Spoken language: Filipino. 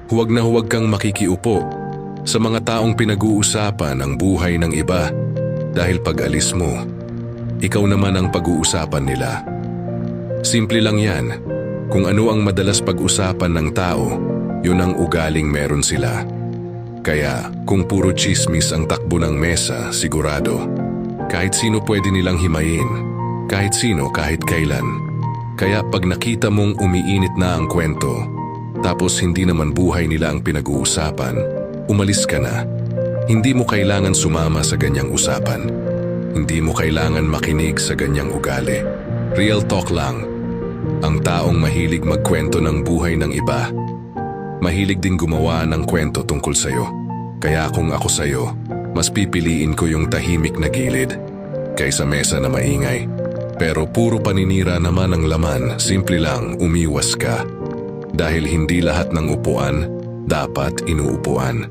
Huwag na huwag kang makikiupo sa mga taong pinag-uusapan ang buhay ng iba dahil pag alis mo, ikaw naman ang pag-uusapan nila. Simple lang yan. Kung ano ang madalas pag-usapan ng tao, yun ang ugaling meron sila. Kaya kung puro chismis ang takbo ng mesa, sigurado, kahit sino pwede nilang himayin, kahit sino, kahit kailan. Kaya pag nakita mong umiinit na ang kwento, tapos hindi naman buhay nila ang pinag-uusapan, umalis ka na. Hindi mo kailangan sumama sa ganyang usapan. Hindi mo kailangan makinig sa ganyang ugali. Real talk lang. Ang taong mahilig magkwento ng buhay ng iba, mahilig din gumawa ng kwento tungkol sa'yo. Kaya kung ako sa'yo, mas pipiliin ko yung tahimik na gilid kaysa mesa na maingay. Pero puro paninira naman ang laman, simple lang, umiwas ka. Dahil hindi lahat ng upuan dapat inuupuan.